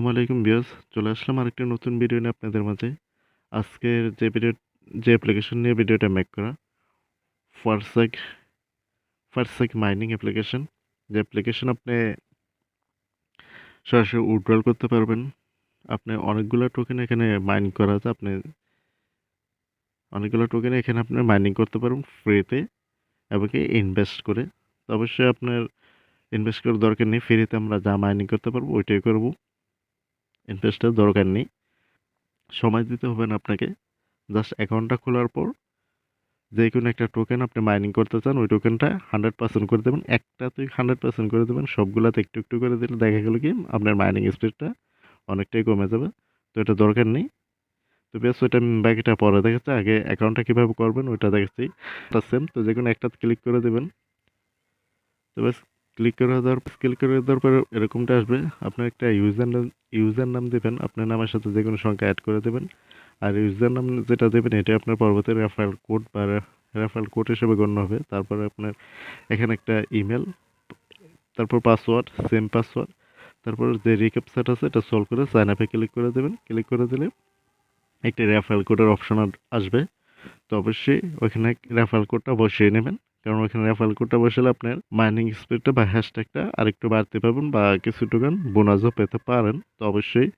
আসসালামু আলাইকুম ভিউয়ার্স, চলে আসলাম আরেকটা নতুন ভিডিও নিয়ে আপনাদের মাঝে। আজকের যে অ্যাপ্লিকেশন নিয়ে ভিডিওটা মেক করা, ফরসাগ ফরসাগ মাইনিং অ্যাপ্লিকেশন। যে অ্যাপ্লিকেশন আপনি সরাসরি উইথড্রল করতে পারবেন। আপনি অনেকগুলো টোকেন এখানে মাইন করা যায়। আপনি মাইনিং করতে পারবেন ফ্রিতে এবং কি ইনভেস্ট করে। তো অবশ্যই আপনার ইনভেস্ট করার দরকার নেই, ফ্রিতে আমরা যা মাইনিং করতে পারবো ওইটাই করব। ইনভেস্টের দরকার নেই, সময় দিতে হবে না আপনাকে। জাস্ট অ্যাকাউন্টটা খোলার পর যে কোনো একটা টোকেন আপনি মাইনিং করতে চান, ওই টোকেনটা 100% করে দেবেন। একটাতেই 100% করে দেবেন, সবগুলাতে একটু একটু করে দিলে দেখা গেল কি আপনার মাইনিং স্পিডটা অনেকটাই কমে যাবে। তো এটা দরকার নেই। তো বেশ, ওইটা বাকিটা পরে দেখাচ্ছে। আগে অ্যাকাউন্টটা কীভাবে করবেন ওইটা দেখাচ্ছি। সেম, তো যে কোনো একটাতে ক্লিক করে দেবেন। তো বেশ, ক্লিক করে দেওয়ার পরে এরকমটা আসবে। আপনার একটা ইউজার নাম দেবেন, আপনার নামের সাথে যে কোনো সংখ্যা অ্যাড করে দেবেন। আর ইউজার নাম যেটা দেবেন এটা আপনার পরবর্তী রেফারেল কোড বা রেফারেল কোড হিসেবে গণ্য হবে। তারপরে আপনার এখানে একটা ইমেল, তারপর পাসওয়ার্ড, সেম পাসওয়ার্ড। তারপর যে রিক্যাপচাটা আছে এটা সলভ করে সাইন আপে ক্লিক করে দেবেন। ক্লিক করে দিলে একটি রেফারেল কোডের অপশন আসবে। তো অবশ্যই ওইখানে রেফারেল কোডটা বসিয়ে নেবেন, কারণ ওইখানে রেফারেল কোডটা বসালে আপনার মাইনিং স্পিডটা বা হ্যাশট্যাগটা আরেকটু বাড়তে পারবেন বা কিছু টোকেন বোনাসও পেতে পারেন। তো অবশ্যই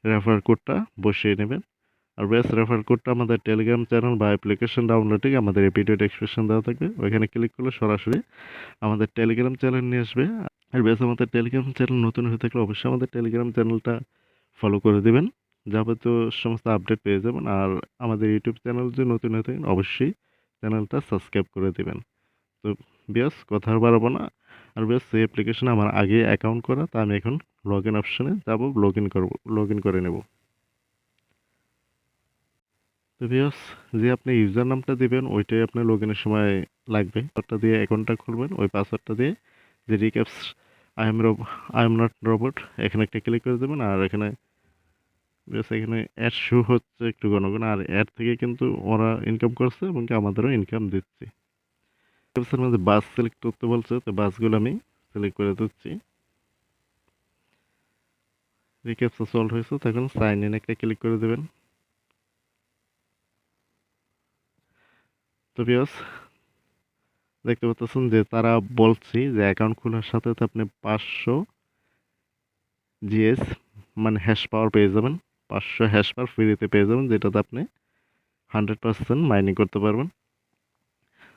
রেফারেল কোডটা বসিয়ে নেবেন। আর ব্যাস, রেফার কোডটা আমাদের টেলিগ্রাম চ্যানেল বা অ্যাপ্লিকেশন ডাউনলোডে আমাদের এই ভিডিও ডেসক্রিপশন দেওয়া থাকবে, ওইখানে ক্লিক করলে সরাসরি আমাদের টেলিগ্রাম চ্যানেল নিয়ে আসবে। আর ব্যাস, আমাদের টেলিগ্রাম চ্যানেল নতুন হয়ে থাকলে অবশ্যই আমাদের টেলিগ্রাম চ্যানেলটা ফলো করে দেবেন, যাবতীয় সমস্ত আপডেট পেয়ে যাবেন। আর আমাদের ইউটিউব চ্যানেল যদি নতুন হয়ে থাকেন অবশ্যই চ্যানেলটা সাবস্ক্রাইব করে দেবেন। তো ব্যাস, কথা আর বাড়াবো না। আর ব্যাস, এই অ্যাপ্লিকেশনে আমার আগে অ্যাকাউন্ট করা, তা আমি এখন লগ ইন অপশানে যাবো, লগ ইন করে নেব। তো ভিউয়ার্স, যে আপনি ইউজার নামটা দিবেন ওইটাই আপনার লগ ইনের সময় লাগবে। পাসওয়ার্ডটা দিয়ে অ্যাকাউন্টটা খুলবেন, ওই পাসওয়ার্ডটা দিয়ে যে রিক্যাপস আই এম নট রোবট এখানে একটা ক্লিক করে দেবেন। আর এখানে এখানে অ্যাড শো হচ্ছে একটু ঘন ঘন, আর অ্যাড থেকে কিন্তু ওরা ইনকাম করছে এবং কি আমাদেরও ইনকাম দিচ্ছে। রিক্যাপসের মধ্যে বাস সিলেক্ট করতে বলছে, তো বাসগুলো আমি সিলেক্ট করে দিচ্ছি। রিক্যাপসা সলভ হয়েছে, তখন সাইন ইন একটা ক্লিক করে দেবেন। তো ভিউয়ার্স, দেখতে পাচ্ছেন যে তারা বলছি যে অ্যাকাউন্ট খোলার সাথে সাথে আপনি 500 জিএস মানে হ্যাশ পাওয়ার পেয়ে যাবেন। 500 হ্যাশ পাওয়ার ফ্রিতে পেয়ে যাবেন, যেটাতে আপনি 100% মাইনিং করতে পারবেন।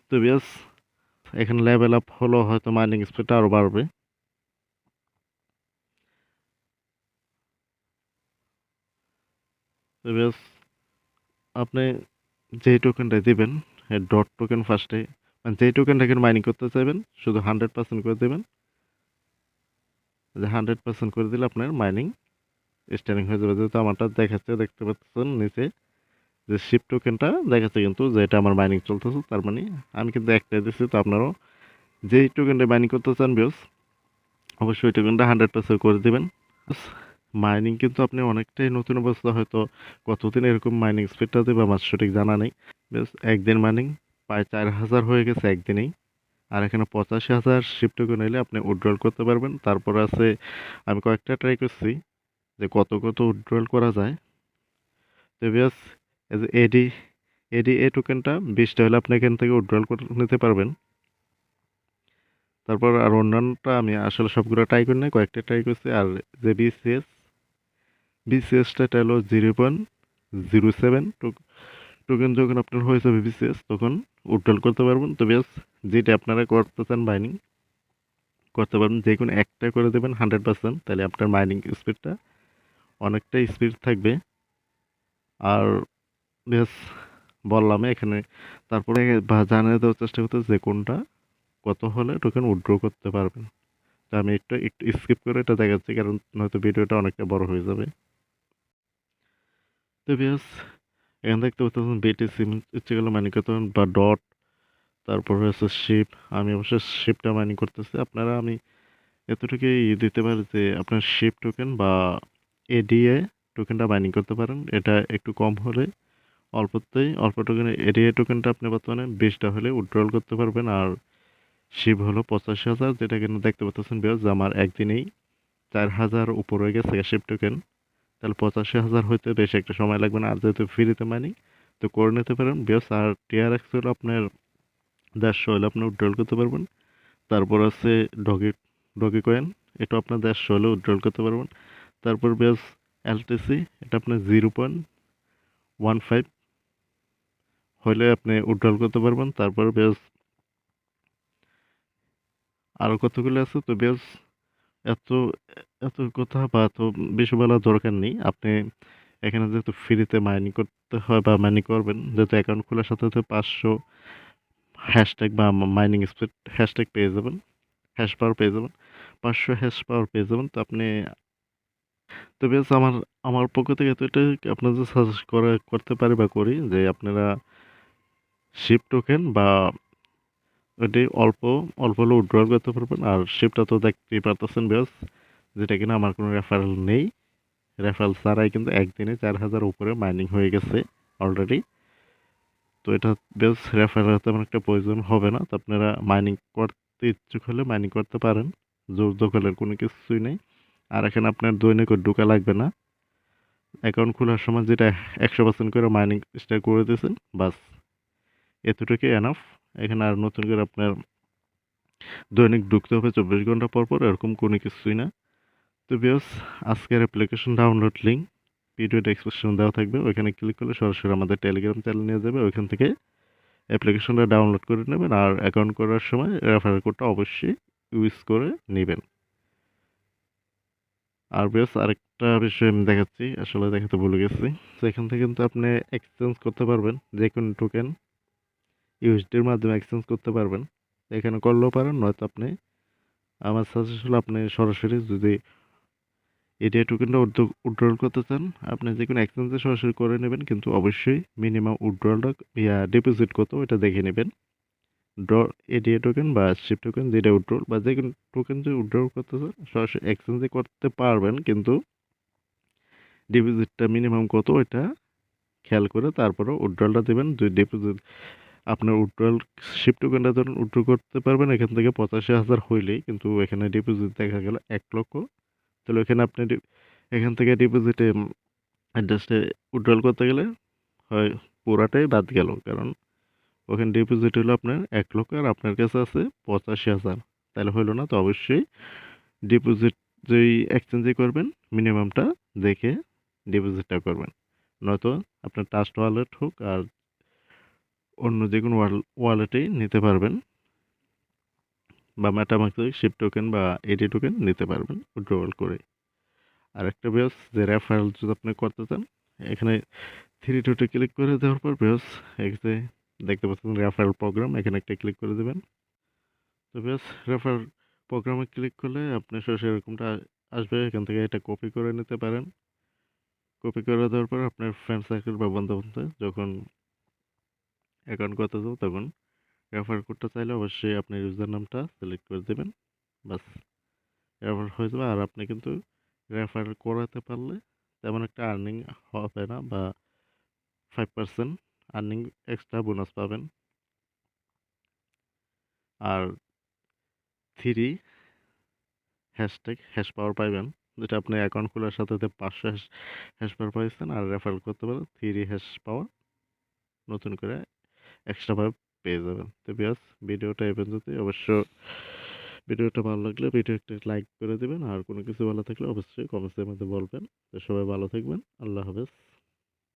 তো বিয়াস, এখানে লেভেল আপ হলো হয়তো মাইনিং স্পিডটা আরও বাড়বে। তো বিয়াস, আপনি যেই টোকেনটা দিবেন ডট টোকেন ফার্স্টে, মানে যেই টোকেনটাকে মাইনিং করতে চাইবেন শুধু 100% করে দেবেন। যে 100% করে দিলে আপনার মাইনিং স্টার্টিং হয়ে যাবে। যেহেতু আমারটা দেখাচ্ছে, দেখতে পাচ্ছেন নিচে যে শিপ টোকেনটা দেখাচ্ছে কিন্তু যেটা আমার মাইনিং চলতেছে, তার মানে আমি কিন্তু একটাই দিচ্ছি। তো আপনারাও যেই টোকেনটা মাইনিং করতে চান বিয়স, অবশ্যই ওই টোকেনটা 100% করে দেবেন। মাইনিং কিন্তু আপনি অনেকটাই নতুন অবস্থা, হয়তো কতদিন এরকম মাইনিং স্পিডটা দেবে আমার সঠিক জানা নেই। বেশ, একদিন মাইনিং প্রায় 4000 হয়ে গেছে একদিনেই। আর এখানে 85,000 শিপ টোকেন এলে আপনি উইথড্রল করতে পারবেন। তারপর আছে, আমি কয়েকটা ট্রাই করছি যে কত উইথড্রল করা যায়। তো বিয়স, এই যে এই টোকেনটা 20টা হলে আপনি এখান থেকে উইথড্রল করে নিতে পারবেন। তারপর আর অন্যান্যটা আমি আসলে সবগুলো ট্রাই করি নাই, কয়েকটা ট্রাই করছি। আর যে বিসিএসটা এটা হলো 0.07 টোকেন যখন আপনার হয়ে যাবে বিসিএস, তখন উইথড্রল করতে পারবেন। তো বেশ, যেটা আপনারা করতে চান মাইনিং করতে পারবেন, যে কোনো একটা করে দেবেন 100%, তাহলে আপনার মাইনিং স্পিডটা অনেকটাই স্পিড থাকবে। আর বেশ, বললাম এখানে। তারপরে জানিয়ে দেওয়ার চেষ্টা করতে যে কোনটা কত হলে টোকেন উইথড্র করতে পারবেন। তো আমি একটু স্কিপ করে এটা দেখাচ্ছি, কারণ নয়তো ভিডিওটা অনেকটা বড় হয়ে যাবে। তো বেশ, এখান দেখতে পাচ্ছেন বিটিসি ইচ্ছে গেলে মাইনিং করতে পারেন বা ডট, তারপর হচ্ছে শিপ। আমি অবশ্যই শিপটা মাইনিং করতেছি। আপনারা আমি এতটুকুই দিতে পারি যে আপনার শিপ টোকেন বা এডিএ টোকেনটা মাইনিং করতে পারেন। এটা একটু কম হলে অল্প টোকেন এডিএ টোকেনটা আপনি বর্তমানে 20টা হলে উইথড্রল করতে পারবেন। আর শিব হলো 85,000, যেটা কিন্তু দেখতে পাচ্ছেন বিয়াজ আমার একদিনেই 4000 উপর হয়ে গেছে শিপ টোকেন। তাহলে 85,000 হইতে বেশি একটা সময় লাগবে না। আর যেহেতু ফ্রিতে মাইনিং তো করে নিতে পারেন বিকজ আর টিআরএক্স হলো আপনার 150 হলে আপনি উইথড্রল করতে পারবেন। তারপর আছে ডগি ডগি কয়েন, এটা আপনার 150 হলে উইথড্রল করতে পারবেন। তারপর বেশ এলটিসি, এটা আপনার 0.15 হলে আপনি উইথড্রল করতে পারবেন। তারপর বেশ আরও কতগুলো আছে তো বেশ এত এত কথা বা এত বেশি বলার দরকার নেই। আপনি এখানে যেহেতু ফ্রিতে মাইনিং করতে হয় বা মাইনিং করবেন, যেহেতু অ্যাকাউন্ট খোলার সাথে সাথে 500 হ্যাশট্যাগ বা মাইনিং স্পিড হ্যাশট্যাগ পেয়ে যাবেন, হ্যাশ পাওয়ার পেয়ে যাবেন, 500 হ্যাশ পাওয়ার পেয়ে যাবেন। তো আপনি তো বেশ আমার আমার পক্ষ থেকে তো এটা আপনাদের সাজেস্ট করতে পারি বা করি যে আপনারা শিপ টোকেন বা ওটি অল্প অল্প হলে উইথড্রল করতে পারবেন। আর শিপটা তো দেখতেই পারতেছেন বেশ, যেটা কিনা আমার কোনো রেফারেল নেই, রেফারেল ছাড়াই কিন্তু একদিনে 4,000 উপরে মাইনিং হয়ে গেছে অলরেডি। তো এটা বেশ রেফারেল তেমন একটা প্রয়োজন হবে না। তো আপনারা মাইনিং করতে ইচ্ছুক হলে মাইনিং করতে পারেন, জোর দখলের কোনো কিছুই নেই। আর এখানে আপনার দৈনিক ঢোকা লাগবে না, অ্যাকাউন্ট খোলার সময় যেটা 100% করে মাইনিং স্টার্ট করে দিয়েছেন বাস, এতটুকুই এনাফ। এখানে আর নতুন করে আপনার দৈনিক ঢুকতে হবে 24 ঘন্টা পর পর, এরকম কোনো কিছুই না। তো বিকজ আজকের application download link video description দেওয়া থাকবে, ওইখানে ক্লিক করলে সরাসরি আমাদের টেলিগ্রাম চ্যানেল নিয়ে যাবে। ওইখান থেকে অ্যাপ্লিকেশনটা ডাউনলোড করে নেবেন আর অ্যাকাউন্ট করার সময় রেফারেল কোডটা অবশ্যই ইউজ করে নেবেন। আর বেশ আরেকটা বিষয় আমি দেখাচ্ছি, আসলে দেখাতে ভুলে গেছি। তো এখান থেকে কিন্তু আপনি এক্সচেঞ্জ করতে পারবেন, যে কোনো টোকেন ইউএসডির মাধ্যমে এক্সচেঞ্জ করতে পারবেন। এখানে করলেও পারেন, নয়তো আপনি, আমার সাজেশন হলো আপনি সরাসরি যদি এটিএ টোকেনটা উইথড্রল করতে চান, আপনি যে কোনো এক্সচেঞ্জে সরাসরি করে নেবেন, কিন্তু অবশ্যই মিনিমাম উইথড্রলটা ডিপোজিট কত ওইটা দেখে নেবেন। এডিএ টোকেন বা শিপ টোকেন যেটা উইথড্রল বা যে কোনো টোকেন যে উইথড্রল করতে চান সরাসরি এক্সচেঞ্জে করতে পারবেন, কিন্তু ডিপোজিটটা মিনিমাম কত ওইটা খেয়াল করে তারপরে উইথড্রলটা দেবেন। যদি ডিপোজিট আপনার উইথড্রল শিপ টোকেনটা ধরুন উইথড্র করতে পারবেন এখান থেকে 85,000 হইলেই, কিন্তু এখানে ডিপোজিট দেখা গেল 1 লক্ষ, তাহলে এখানে আপনি এখান থেকে ডিপোজিটে অ্যাড্রেসে উইথড্রল করতে গেলে হয় পুরাটাই বাদ গেল, কারণ ওখানে ডিপোজিট হলো আপনার 1 লক্ষ আর আপনার কাছে আছে 85,000, তাহলে হইলো না। তো অবশ্যই ডিপোজিট যেই এক্সচেঞ্জে করবেন মিনিমামটা দেখে ডিপোজিটটা করবেন, নয়তো আপনার ট্রাস্ট ওয়ালেট হোক আর অন্য যে কোনো ওয়ালেটেই নিতে পারবেন, বা মেটামাস্ক শিপ টোকেন বা এডি টোকেন নিতে পারবেন উইথড্রল করে। আর একটা বেস যে রেফারেল যদি আপনি করতে চান, এখানে থ্রি ডটে ক্লিক করে দেওয়ার পর বেস এখানে দেখতে পাচ্ছেন রেফারেল প্রোগ্রাম, এখানে একটা ক্লিক করে দেবেন। তো বেস রেফারেল প্রোগ্রামে ক্লিক করলে আপনি সরাসরি এরকমটা আসবে, এখান থেকে এটা কপি করে নিতে পারেন। কপি করে দেওয়ার পর আপনার ফ্রেন্ড সার্কেল বা বন্ধু বান্ধব যখন অ্যাকাউন্ট করতে যাবো তখন রেফার কোডটা চাইলে অবশ্যই আপনার ইউজার নামটা সিলেক্ট করে দেবেন, বাস রেফার হয়ে যাবে। আর আপনি কিন্তু রেফার করাতে পারলে তেমন একটা আর্নিং হবে না, বা 5% আর্নিং এক্সট্রা বোনাস পাবেন। আর 3 হ্যাশট্যাগ হ্যাশ পাওয়ার পাইবেন, যেটা আপনি অ্যাকাউন্ট খোলার সাথে সাথে 500 হ্যাশ পাওয়ার পাইছেন, আর রেফার করতে পারেন 3 হ্যাশ পাওয়ার নতুন করে এক্সট্রা ভাবে পেয়ে যাবেন। তো বিয়াস ভিডিওটা এই পর্যন্ত। অবশ্য ভিডিওটা ভালো লাগলে ভিডিও একটা লাইক করে দেবেন, আর কোনো কিছু ভালো থাকলে অবশ্যই কমেন্টসের মধ্যে বলবেন। তো সবাই ভালো থাকবেন, আল্লাহ হাফেজ।